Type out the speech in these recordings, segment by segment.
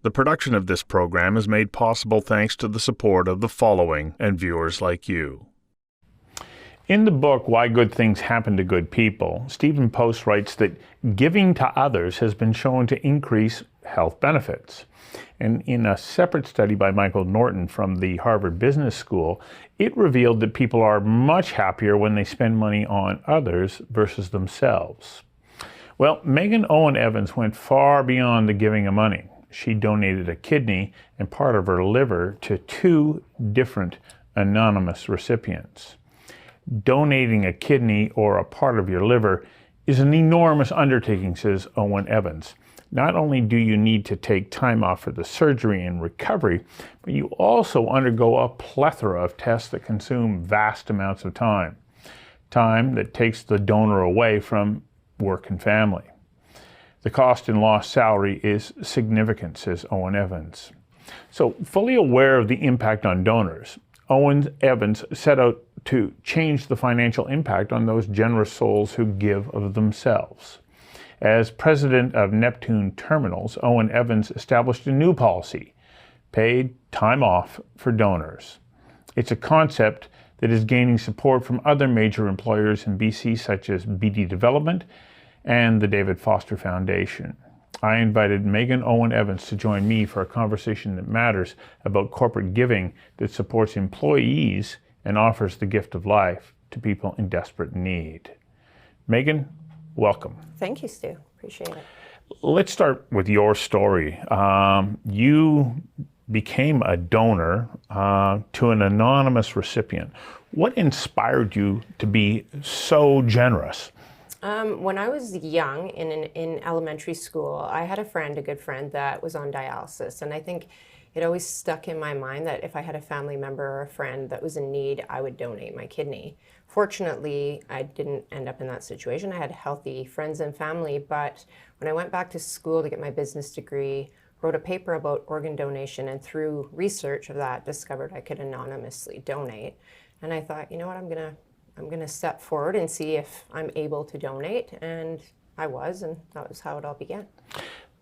The production of this program is made possible thanks to the support of the following and viewers like you. In the book, Why Good Things Happen to Good People, Stephen Post writes that giving to others has been shown to increase health benefits. And in a separate study by Michael Norton from the Harvard Business School, it revealed that people are much happier when they spend money on others versus themselves. Well, Megan Owen-Evans went far beyond the giving of money. She donated a kidney and part of her liver to 2 different anonymous recipients. Donating a kidney or a part of your liver is an enormous undertaking, says Owen-Evans. Not only do you need to take time off for the surgery and recovery, but you also undergo a plethora of tests that consume vast amounts of time. Time that takes the donor away from work and family. The cost in lost salary is significant, says Owen-Evans. So, fully aware of the impact on donors, Owen-Evans set out to change the financial impact on those generous souls who give of themselves. As president of Neptune Terminals, Owen-Evans established a new policy, paid time off for donors. It's a concept that is gaining support from other major employers in BC, such as Beedie Development and the David Foster Foundation. I invited Megan Owen-Evans to join me for a conversation that matters about corporate giving that supports employees and offers the gift of life to people in desperate need. Megan, welcome. Thank you, Stu. Appreciate it. Let's start with your story. You became a donor to an anonymous recipient. What inspired you to be so generous? When I was young, in elementary school, I had a good friend that was on dialysis, and I think it always stuck in my mind that if I had a family member or a friend that was in need, I would donate my kidney. Fortunately, I didn't end up in that situation. I had healthy friends and family, but when I went back to school to get my business degree, wrote a paper about organ donation, and through research of that, discovered I could anonymously donate. And I thought, you know what, I'm gonna step forward and see if I'm able to donate, and I was, and that was how it all began.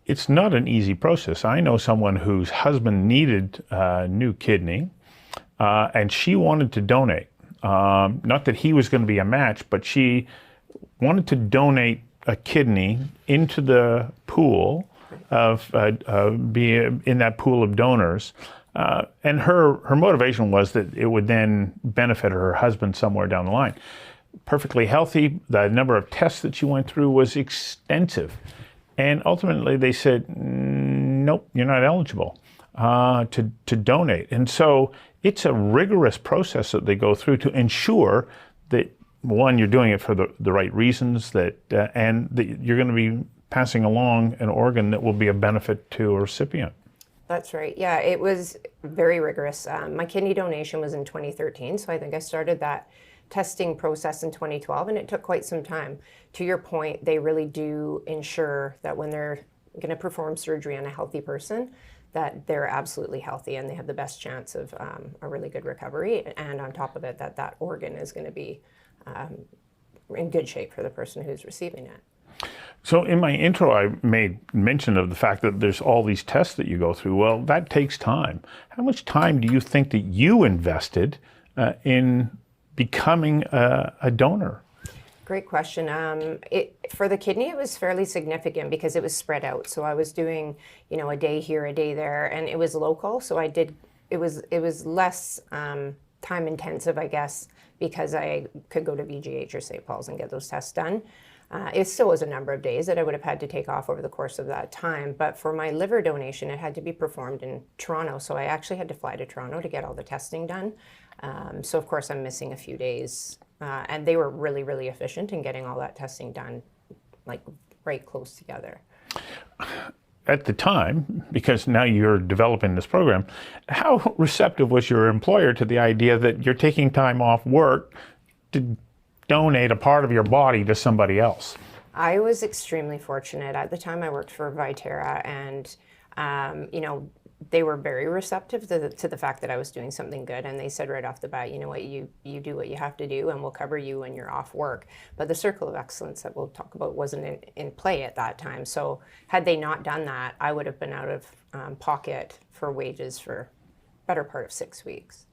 It's not an easy process. I know someone whose husband needed a new kidney, and she wanted to donate. Not that he was going to be a match, but she wanted to donate a kidney into the pool of be in that pool of donors. And her motivation was that it would then benefit her husband somewhere down the line. Perfectly healthy. The number of tests that she went through was extensive. And ultimately they said, nope, you're not eligible to donate. And so it's a rigorous process that they go through to ensure that, one, you're doing it for the right reasons, and that you're going to be passing along an organ that will be a benefit to a recipient. That's right. Yeah, it was very rigorous. My kidney donation was in 2013, so I think I started that testing process in 2012, and it took quite some time. To your point, they really do ensure that when they're going to perform surgery on a healthy person, that they're absolutely healthy and they have the best chance of a really good recovery. And on top of it, that organ is going to be in good shape for the person who's receiving it. So in my intro, I made mention of the fact that there's all these tests that you go through. Well, that takes time. How much time do you think that you invested in becoming a donor? Great question. For the kidney, it was fairly significant because it was spread out. So I was doing, a day here, a day there, and it was local. So it was less time intensive, I guess, because I could go to VGH or St. Paul's and get those tests done. It still was a number of days that I would have had to take off over the course of that time. But for my liver donation, it had to be performed in Toronto. So I actually had to fly to Toronto to get all the testing done. So of course I'm missing a few days. And they were really, really efficient in getting all that testing done, like right close together. At the time, because now you're developing this program, how receptive was your employer to the idea that you're taking time off work to donate a part of your body to somebody else? I was extremely fortunate. At the time I worked for Viterra, and they were very receptive to the fact that I was doing something good, and they said right off the bat, you know what, you do what you have to do, and we'll cover you when you're off work. But the circle of excellence that we'll talk about wasn't in play at that time. So had they not done that, I would have been out of pocket for wages for better part of 6 weeks.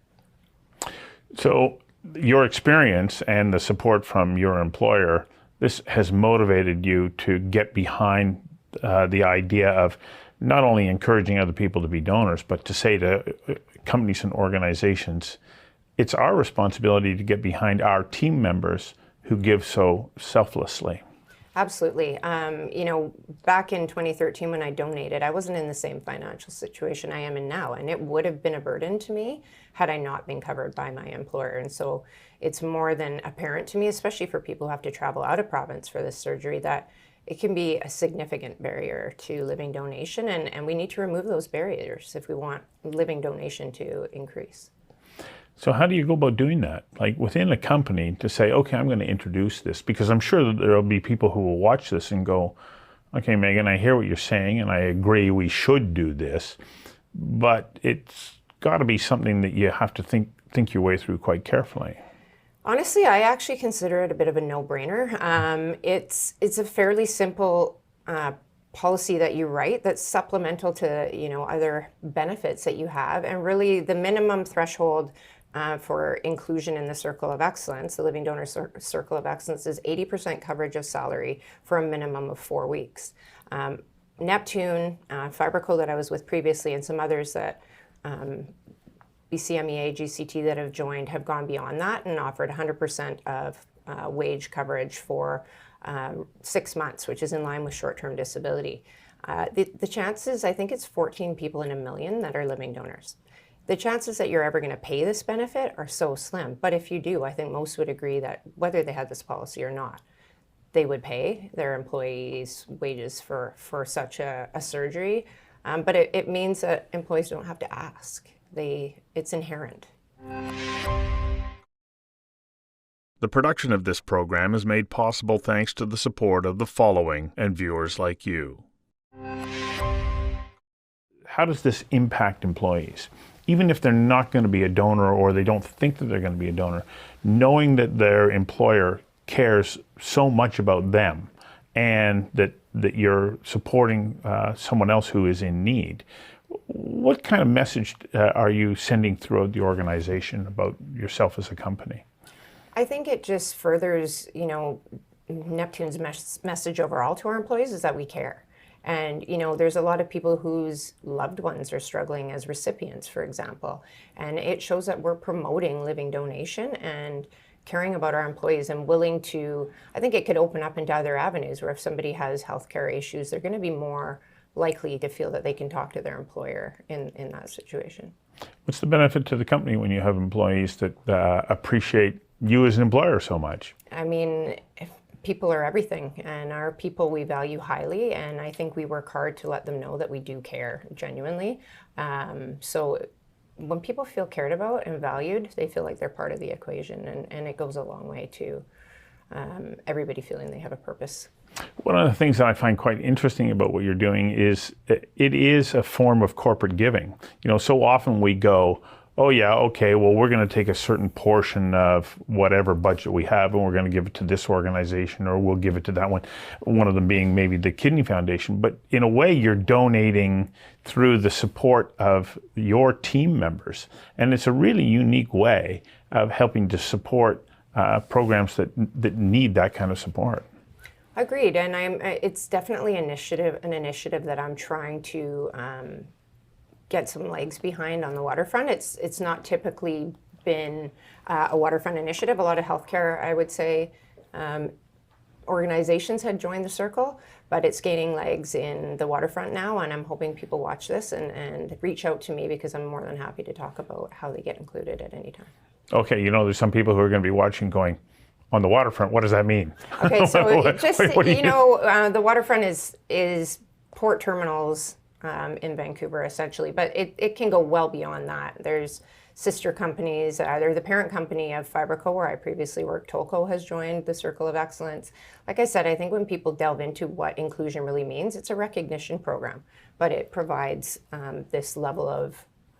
So your experience and the support from your employer, this has motivated you to get behind the idea of not only encouraging other people to be donors, but to say to companies and organizations, it's our responsibility to get behind our team members who give so selflessly. Absolutely. You know, back in 2013 when I donated, I wasn't in the same financial situation I am in now, and it would have been a burden to me had I not been covered by my employer. And so it's more than apparent to me, especially for people who have to travel out of province for this surgery, that it can be a significant barrier to living donation, and we need to remove those barriers if we want living donation to increase. So how do you go about doing that? Like within a company to say, okay, I'm going to introduce this, because I'm sure that there'll be people who will watch this and go, okay, Megan, I hear what you're saying and I agree we should do this, but it's got to be something that you have to think your way through quite carefully. Honestly, I actually consider it a bit of a no-brainer. It's a fairly simple policy that you write that's supplemental to, you know, other benefits that you have, and really the minimum threshold for inclusion in the Circle of Excellence, the Living Donor Circle of Excellence, is 80% coverage of salary for a minimum of 4 weeks. Neptune, FiberCo that I was with previously, and some others that BCMEA, GCT that have joined have gone beyond that and offered 100% of wage coverage for 6 months, which is in line with short-term disability. The chances, I think it's 14 people in a million that are living donors. The chances that you're ever going to pay this benefit are so slim. But if you do, I think most would agree that whether they had this policy or not, they would pay their employees wages for such a surgery. But it means that employees don't have to ask. It's inherent. The production of this program is made possible thanks to the support of the following and viewers like you. How does this impact employees? Even if they're not going to be a donor or they don't think that they're going to be a donor, knowing that their employer cares so much about them and that you're supporting someone else who is in need, what kind of message are you sending throughout the organization about yourself as a company? I think it just furthers, you know, Neptune's message overall to our employees is that we care. And, you know, there's a lot of people whose loved ones are struggling as recipients, for example. And it shows that we're promoting living donation and caring about our employees and willing to, I think it could open up into other avenues where if somebody has healthcare issues, they're going to be more likely to feel that they can talk to their employer in that situation. What's the benefit to the company when you have employees that appreciate you as an employer so much? I mean, people are everything, and our people we value highly, and I think we work hard to let them know that we do care genuinely. So when people feel cared about and valued, they feel like they're part of the equation, and it goes a long way to everybody feeling they have a purpose. One of the things that I find quite interesting about what you're doing is it is a form of corporate giving. You know, so often we go, oh yeah, okay, well, we're going to take a certain portion of whatever budget we have and we're going to give it to this organization, or we'll give it to that one of them being maybe the Kidney Foundation. But in a way, you're donating through the support of your team members. And it's a really unique way of helping to support programs that need that kind of support. Agreed, and it's definitely an initiative that I'm trying to get some legs behind on the waterfront. It's not typically been a waterfront initiative. A lot of healthcare, I would say, organizations had joined the circle, but it's gaining legs in the waterfront now, and I'm hoping people watch this and reach out to me, because I'm more than happy to talk about how they get included at any time. Okay, you know, there's some people who are going to be watching going, on the waterfront, what does that mean? Okay, so the waterfront is port terminals in Vancouver, essentially, but it can go well beyond that. There's sister companies. They're the parent company of Fiberco, where I previously worked. Tolco has joined the Circle of Excellence. Like I said, I think when people delve into what inclusion really means, it's a recognition program, but it provides this level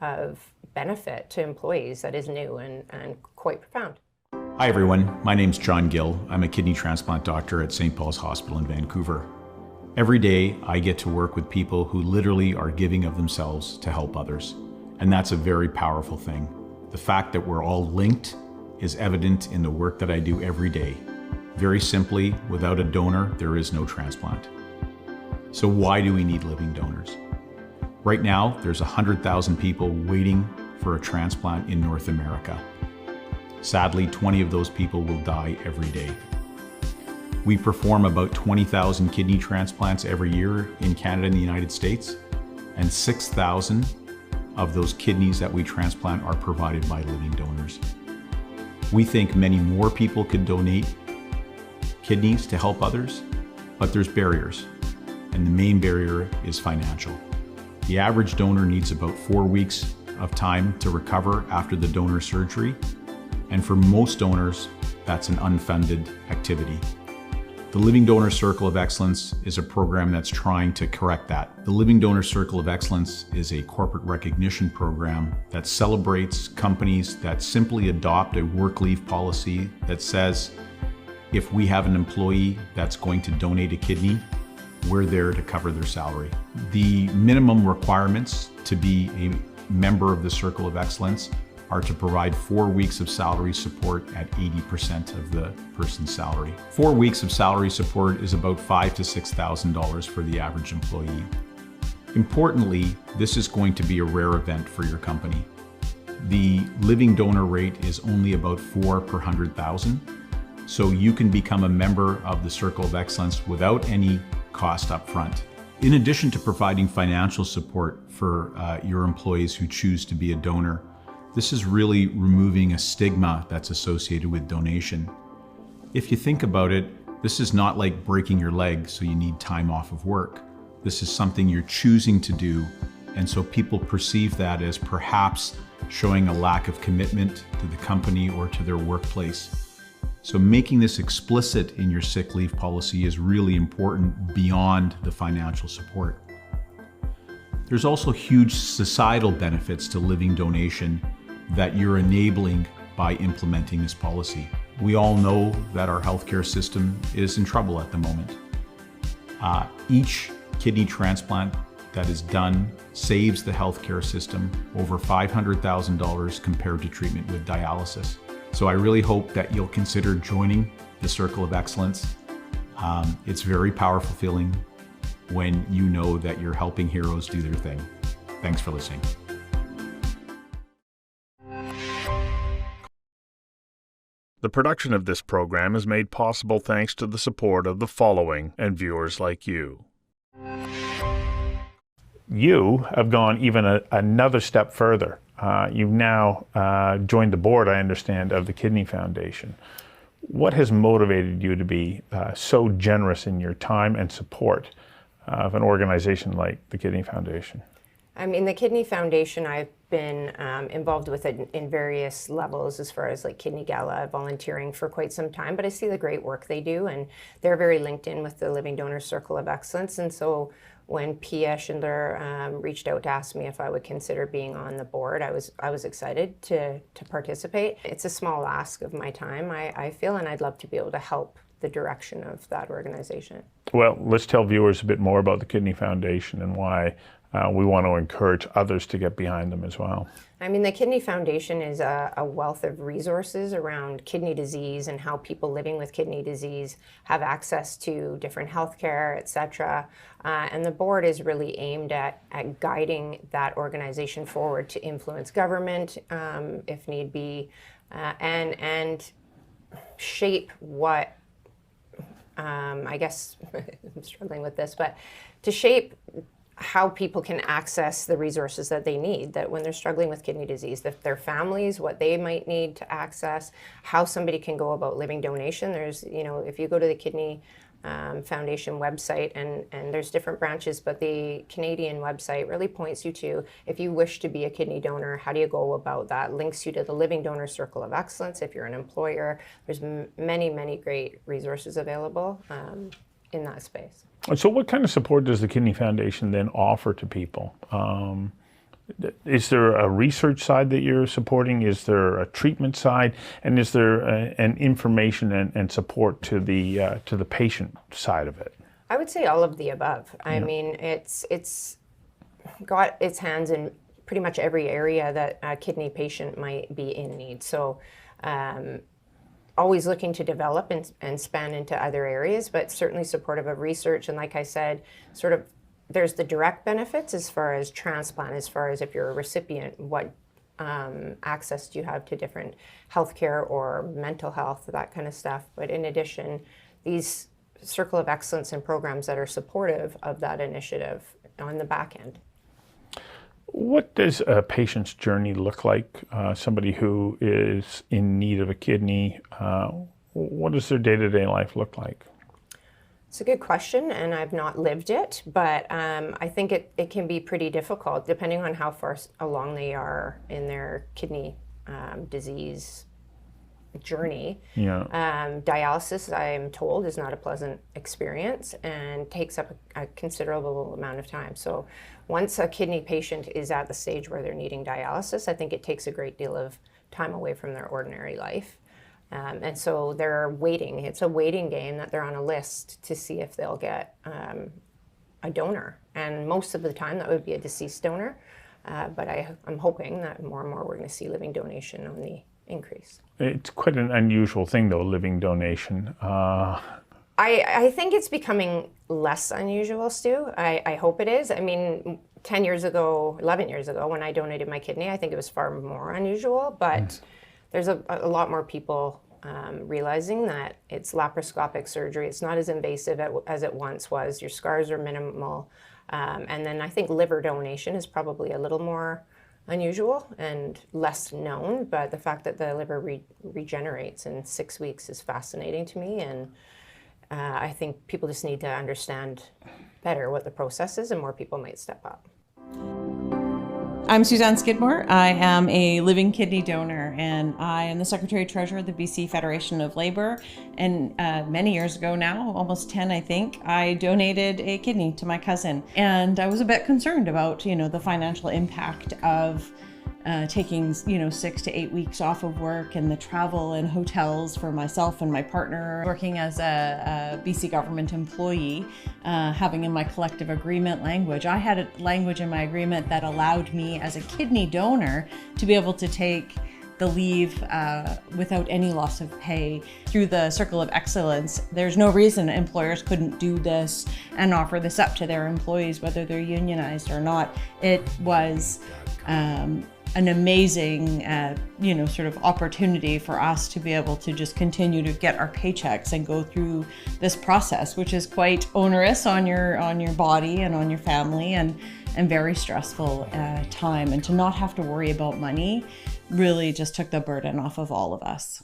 of benefit to employees that is new and quite profound. Hi everyone, my name's John Gill. I'm a kidney transplant doctor at St. Paul's Hospital in Vancouver. Every day I get to work with people who literally are giving of themselves to help others. And that's a very powerful thing. The fact that we're all linked is evident in the work that I do every day. Very simply, without a donor, there is no transplant. So why do we need living donors? Right now, there's 100,000 people waiting for a transplant in North America. Sadly, 20 of those people will die every day. We perform about 20,000 kidney transplants every year in Canada and the United States, and 6,000 of those kidneys that we transplant are provided by living donors. We think many more people could donate kidneys to help others, but there's barriers, and the main barrier is financial. The average donor needs about 4 weeks of time to recover after the donor surgery, and for most donors, that's an unfunded activity. The Living Donor Circle of Excellence is a program that's trying to correct that. The Living Donor Circle of Excellence is a corporate recognition program that celebrates companies that simply adopt a work leave policy that says, if we have an employee that's going to donate a kidney, we're there to cover their salary. The minimum requirements to be a member of the Circle of Excellence are to provide 4 weeks of salary support at 80% of the person's salary. 4 weeks of salary support is about $5,000 to $6,000 for the average employee. Importantly, this is going to be a rare event for your company. The living donor rate is only about 4 per 100,000, so you can become a member of the Circle of Excellence without any cost up front. In addition to providing financial support for your employees who choose to be a donor, this is really removing a stigma that's associated with donation. If you think about it, this is not like breaking your leg so you need time off of work. This is something you're choosing to do, and so people perceive that as perhaps showing a lack of commitment to the company or to their workplace. So making this explicit in your sick leave policy is really important beyond the financial support. There's also huge societal benefits to living donation that you're enabling by implementing this policy. We all know that our healthcare system is in trouble at the moment. Each kidney transplant that is done saves the healthcare system over $500,000 compared to treatment with dialysis. So I really hope that you'll consider joining the Circle of Excellence. It's a very powerful feeling when you know that you're helping heroes do their thing. Thanks for listening. The production of this program is made possible thanks to the support of the following and viewers like you. You have gone even another step further. You've now joined the board, I understand, of the Kidney Foundation. What has motivated you to be so generous in your time and support of an organization like the Kidney Foundation? I mean, the Kidney Foundation, I've been involved with it in various levels as far as like Kidney Gala volunteering for quite some time, but I see the great work they do, and they're very linked in with the Living Donor Circle of Excellence. And so when Pia Schindler reached out to ask me if I would consider being on the board, I was excited to participate. It's a small ask of my time, I feel, and I'd love to be able to help the direction of that organization. Well, let's tell viewers a bit more about the Kidney Foundation and why we want to encourage others to get behind them as well. I mean, the Kidney Foundation is a wealth of resources around kidney disease and how people living with kidney disease have access to different healthcare, etc. And the board is really aimed at guiding that organization forward to influence government, if need be, and shape what, I guess, I'm struggling with this, but to shape how people can access the resources that they need, that when they're struggling with kidney disease, that their families, what they might need to access, how somebody can go about living donation. There's, if you go to the Kidney Foundation website, and there's different branches, but the Canadian website really points you to, if you wish to be a kidney donor, how do you go about that? Links you to the Living Donor Circle of Excellence if you're an employer. There's many, many great resources available in that space. So what kind of support does the Kidney Foundation then offer to people? Is there a research side that you're supporting? Is there a treatment side? And is there an information and support to the patient side of it? I would say all of the above. I mean, it's got its hands in pretty much every area that a kidney patient might be in need. So always looking to develop and span into other areas, but certainly supportive of research. And like I said, sort of there's the direct benefits as far as transplant, as far as if you're a recipient, what access do you have to different healthcare or mental health, that kind of stuff. But in addition, these Circle of Excellence and programs that are supportive of that initiative on the back end. What does a patient's journey look like? Somebody who is in need of a kidney, what does their day-to-day life look like? It's a good question, and I've not lived it, but I think it can be pretty difficult depending on how far along they are in their kidney disease journey. Yeah. Dialysis, I'm told, is not a pleasant experience and takes up a considerable amount of time. So once a kidney patient is at the stage where they're needing dialysis, I think it takes a great deal of time away from their ordinary life. And so they're waiting. It's a waiting game that they're on a list to see if they'll get a donor. And most of the time that would be a deceased donor. But I'm hoping that more and more we're going to see living donation on the increase. It's quite an unusual thing, though, living donation. I think it's becoming less unusual, Stu. I hope it is. I mean, 10 years ago, 11 years ago, when I donated my kidney, I think it was far more unusual. But there's a lot more people realizing that it's laparoscopic surgery. It's not as invasive as it once was. Your scars are minimal. And then I think liver donation is probably a little more unusual and less known. But the fact that the liver regenerates in 6 weeks is fascinating to me. And I think people just need to understand better what the process is, and more people might step up. I'm Suzanne Skidmore. I am a living kidney donor, and I am the Secretary Treasurer of the BC Federation of Labour. And many years ago now, almost 10 I think, I donated a kidney to my cousin. And I was a bit concerned about, the financial impact of taking 6 to 8 weeks off of work, and the travel and hotels for myself and my partner, working as a BC government employee, having in my collective agreement language. I had a language in my agreement that allowed me as a kidney donor to be able to take the leave without any loss of pay through the Circle of Excellence. There's no reason employers couldn't do this and offer this up to their employees, whether they're unionized or not. It was an amazing, sort of opportunity for us to be able to just continue to get our paychecks and go through this process, which is quite onerous on your body and on your family, and very stressful time. And to not have to worry about money really just took the burden off of all of us.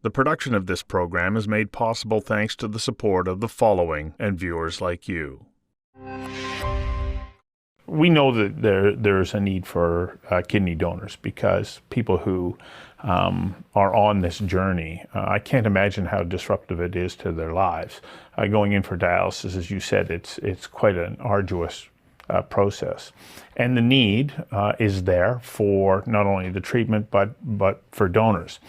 The production of this program is made possible thanks to the support of the following and viewers like you. We know that there's a need for kidney donors, because people who are on this journey, I can't imagine how disruptive it is to their lives. Going in for dialysis, as you said, it's quite an arduous process. And the need is there for not only the treatment, but for donors.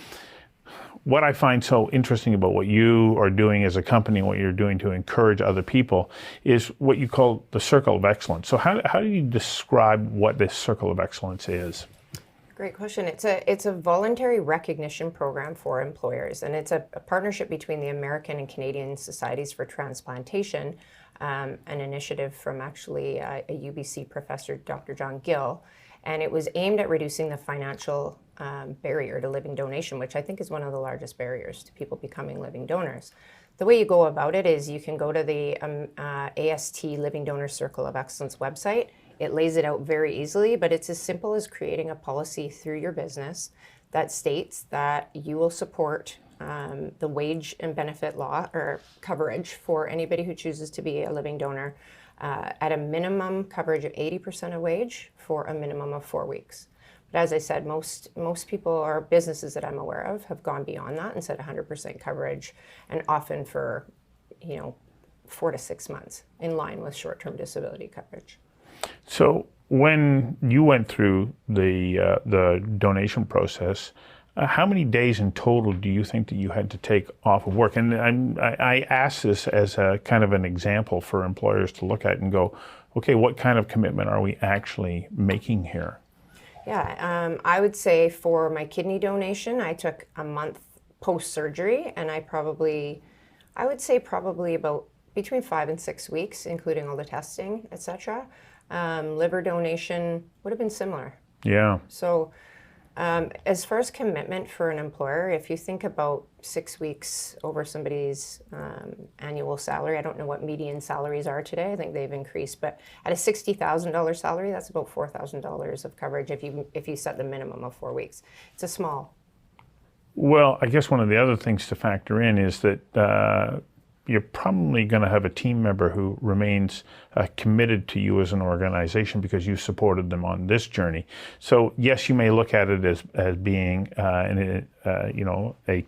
What I find so interesting about what you are doing as a company and what you're doing to encourage other people is what you call the Circle of Excellence. So how do you describe what this Circle of Excellence is? Great question. It's a voluntary recognition program for employers, and it's a partnership between the American and Canadian Societies for Transplantation, an initiative from actually a UBC professor, Dr. John Gill, and it was aimed at reducing the financial barrier to living donation, which I think is one of the largest barriers to people becoming living donors. The way you go about it is you can go to the AST Living Donor Circle of Excellence website. It lays it out very easily, but it's as simple as creating a policy through your business that states that you will support the wage and benefit law or coverage for anybody who chooses to be a living donor at a minimum coverage of 80% of wage for a minimum of 4 weeks. But as I said, most people or businesses that I'm aware of have gone beyond that and said 100% coverage, and often for 4 to 6 months, in line with short-term disability coverage. So when you went through the donation process, how many days in total do you think that you had to take off of work? And I ask this as a kind of an example for employers to look at and go, okay, what kind of commitment are we actually making here? Yeah, I would say for my kidney donation, I took a month post-surgery, and I would say probably about between 5 and 6 weeks, including all the testing, etc. Liver donation would have been similar. Yeah. So as far as commitment for an employer, if you think about 6 weeks over somebody's annual salary, I don't know what median salaries are today. I think they've increased, but at a $60,000 salary, that's about $4,000 of coverage if you set the minimum of 4 weeks. It's a small. Well, I guess one of the other things to factor in is that you're probably going to have a team member who remains committed to you as an organization because you supported them on this journey. So yes, you may look at it as being a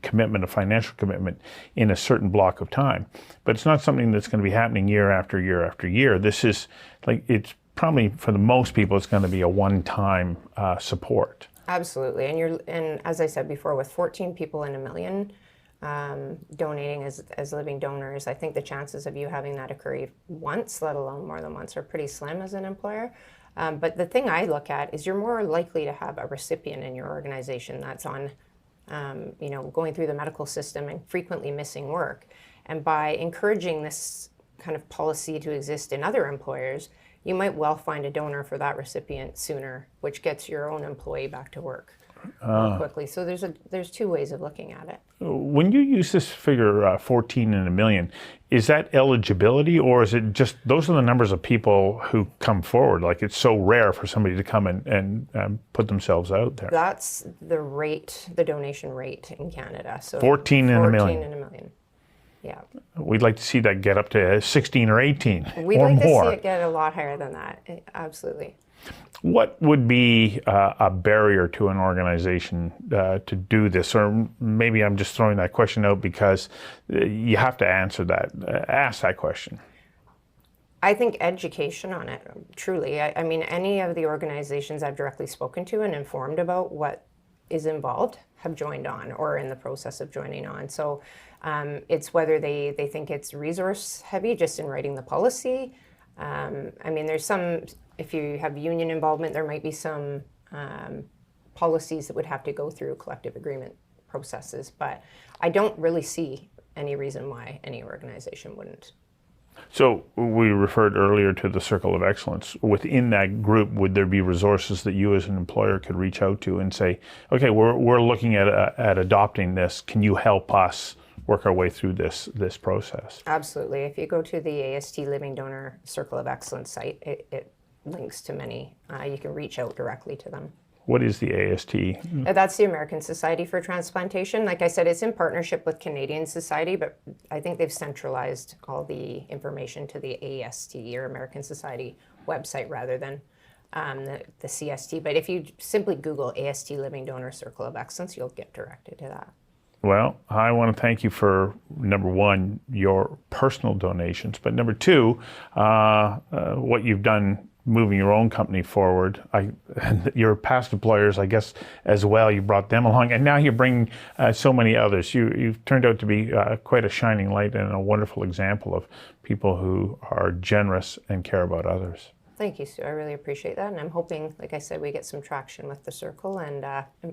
commitment, a financial commitment in a certain block of time, but it's not something that's going to be happening year after year after year. This is it's probably, for the most people, it's going to be a one-time support. Absolutely, and as I said before, with 14 people in a million donating as living donors, I think the chances of you having that occur once, let alone more than once, are pretty slim as an employer. But the thing I look at is you're more likely to have a recipient in your organization that's on, going through the medical system and frequently missing work. And by encouraging this kind of policy to exist in other employers, you might well find a donor for that recipient sooner, which gets your own employee back to work more quickly. So there's two ways of looking at it. When you use this figure, 14 in a million, is that eligibility, or is it just those are the numbers of people who come forward? Like, it's so rare for somebody to come and put themselves out there. That's the rate, the donation rate in Canada. So 14 in a million. 14 in a million. Yeah. We'd like to see that get up to 16 or 18 We'd or like more. to see it get a lot higher than that. Absolutely. What would be a barrier to an organization to do this? Or maybe I'm just throwing that question out because you have to ask that question. I think education on it, truly. I mean, any of the organizations I've directly spoken to and informed about what is involved have joined on or are in the process of joining on. So it's whether they think it's resource heavy just in writing the policy. I mean, there's some, if you have union involvement, there might be some policies that would have to go through collective agreement processes, but I don't really see any reason why any organization wouldn't. So we referred earlier to the Circle of Excellence. Within that group, would there be resources that you as an employer could reach out to and say, okay, we're looking at adopting this. Can you help us work our way through this process? Absolutely. If you go to the AST Living Donor Circle of Excellence site, it links to many. You can reach out directly to them. What is the AST? That's the American Society for Transplantation. Like I said, it's in partnership with Canadian Society, but I think they've centralized all the information to the AST or American Society website rather than the CST. But if you simply Google AST Living Donor Circle of Excellence, you'll get directed to that. Well, I want to thank you for, number one, your personal donations, but number two, what you've done moving your own company forward. Your past employers, I guess, as well, you brought them along, and now you're bringing so many others. You've turned out to be quite a shining light and a wonderful example of people who are generous and care about others. Thank you, Stu. I really appreciate that. And I'm hoping, like I said, we get some traction with the Circle and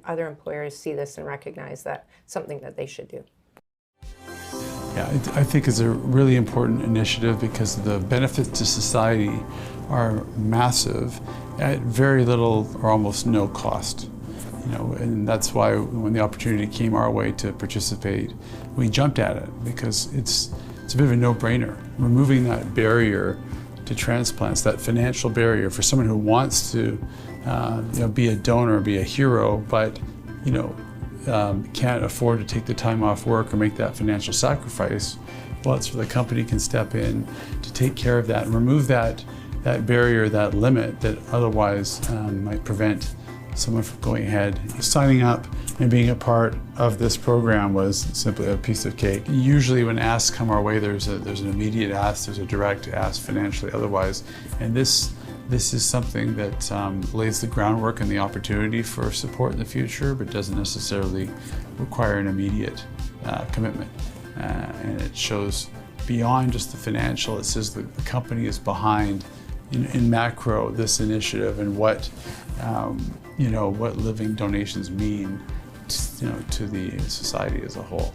other employers see this and recognize that something that they should do. Yeah, I think it's a really important initiative because the benefits to society are massive at very little or almost no cost. And that's why when the opportunity came our way to participate, we jumped at it because it's a bit of a no-brainer. Removing that barrier to transplants, that financial barrier for someone who wants to be a donor, be a hero, but can't afford to take the time off work or make that financial sacrifice, well, it's where the company can step in to take care of that and remove that barrier, that limit that otherwise might prevent someone from going ahead. Signing up and being a part of this program was simply a piece of cake. Usually when asks come our way, there's an immediate ask, there's a direct ask financially otherwise, and this is something that lays the groundwork and the opportunity for support in the future, but doesn't necessarily require an immediate commitment. And it shows beyond just the financial. It says that the company is behind, in macro, this initiative and what what living donations mean, to the society as a whole.